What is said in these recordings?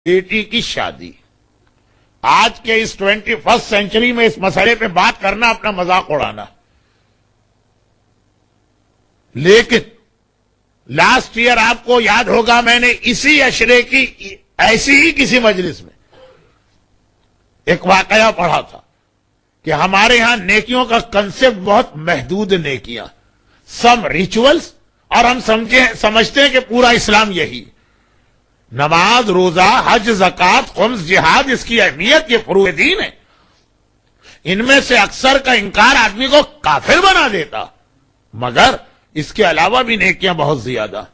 बेटी की शादी। आज के इस 21st सेंचुरी में इस मसले पे बात करना अपना मजाक उड़ाना। लेकिन लास्ट ईयर आपको याद होगा, मैंने इसी अशरे की ऐसी ही किसी मजलिस में एक वाकया पढ़ा था कि हमारे यहां नेकियों का कंसेप्ट बहुत महदूद नेकियां, सम रिचुअल्स, और हम समझते हैं कि पूरा इस्लाम यही। नमाज, रोजा, हज, ज़कात, खुम्स, जिहाद, इसकी अहमियत ये फरूए दीन है। इनमें से अक्सर का इंकार आदमी को काफिर बना देता, मगर इसके अलावा भी नेकियां बहुत ज्यादा।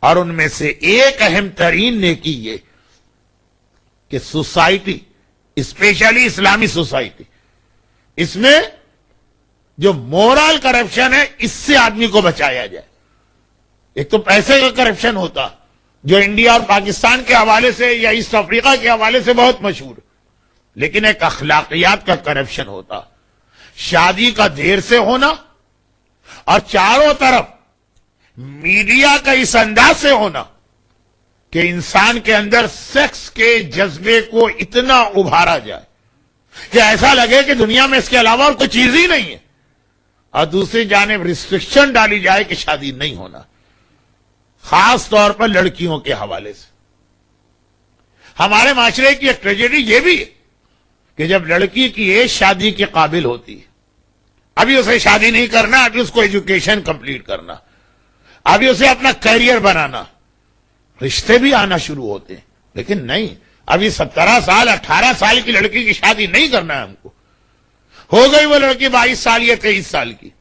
और उनमें से एक अहम तरीन नेकी ये कि सोसाइटी, स्पेशली इस्लामी सोसाइटी, इसमें जो मोरल करप्शन है इससे आदमी को बचाया जाए। एक तो पैसे का करप्शन होता जो इंडिया और पाकिस्तान के हवाले से या ईस्ट अफ्रीका के हवाले से बहुत मशहूर, लेकिन एक अखलाकियात का करप्शन होता, शादी का देर से होना, और चारों तरफ मीडिया का इस अंदाज से होना कि इंसान के अंदर सेक्स के जज्बे को इतना उभारा जाए कि ऐसा लगे कि दुनिया में इसके अलावा और कोई चीज ही नहीं है, और दूसरी जानिब रिस्ट्रिक्शन डाली जाए कि शादी नहीं होना, खास तौर पर लड़कियों के हवाले से। हमारे माशरे की एक ट्रेजेडी यह भी है कि जब लड़की की एज शादी के काबिल होती है, अभी उसे शादी नहीं करना, अभी उसको एजुकेशन कंप्लीट करना, अभी उसे अपना करियर बनाना, रिश्ते भी आना शुरू होते हैं। लेकिन नहीं, अभी 17 साल 18 साल की लड़की की शादी नहीं करना है हमको। हो गई वो लड़की 22 साल या 23 साल की,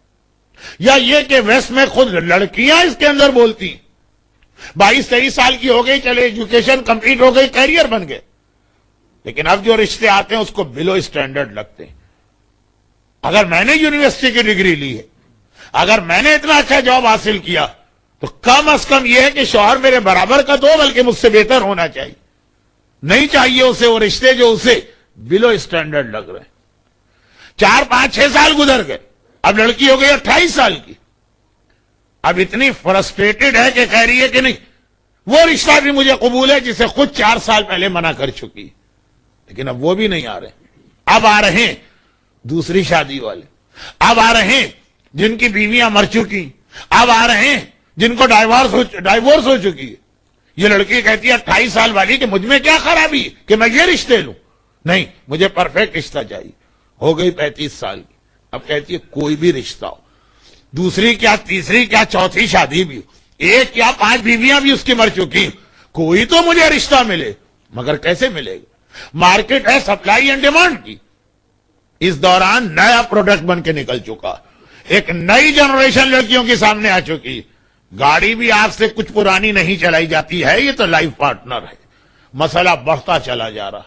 या ये कि वेस्ट में खुद लड़कियां इसके अंदर बोलती 22-23 साल की हो गई, चले एजुकेशन कंप्लीट हो गई, करियर बन गए, लेकिन अब जो रिश्ते आते हैं उसको बिलो स्टैंडर्ड लगते हैं। अगर मैंने यूनिवर्सिटी की डिग्री ली है, अगर मैंने इतना अच्छा जॉब हासिल किया, तो कम से कम यह है कि शौहर मेरे बराबर का तो बल्कि मुझसे बेहतर होना चाहिए। नहीं चाहिए उसे वो रिश्ते जो उसे बिलो स्टैंडर्ड लग रहे हैं। 4, 5, 6 साल गुजर गए, अब लड़की हो गई 28 साल की, अब इतनी फ्रस्ट्रेटेड है कि कह रही है कि नहीं, वो रिश्ता भी मुझे कबूल है जिसे खुद 4 साल पहले मना कर चुकी। लेकिन अब वो भी नहीं आ रहे, अब आ रहे हैं दूसरी शादी वाले, अब आ रहे हैं जिनकी बीवियां मर चुकी, अब आ रहे हैं जिनको डाइवोर्स हो चुकी है। ये लड़की कहती है 28 साल वाली कि मुझ में क्या खराबी कि मैं ये रिश्ते लूं, नहीं मुझे परफेक्ट रिश्ता चाहिए। हो गई 35 साल की, अब कहती है कोई भी रिश्ता हो, दूसरी क्या, तीसरी क्या, चौथी शादी भी हो, 1 या 5 बीवियां भी उसकी मर चुकी, कोई तो मुझे रिश्ता मिले। मगर कैसे मिलेगा? मार्केट है सप्लाई एंड डिमांड की। इस दौरान नया प्रोडक्ट बन के निकल चुका, एक नई जनरेशन लड़कियों के सामने आ चुकी। गाड़ी भी आपसे कुछ पुरानी नहीं चलाई जाती है, ये तो लाइफ पार्टनर है। मसला बढ़ता चला जा रहा।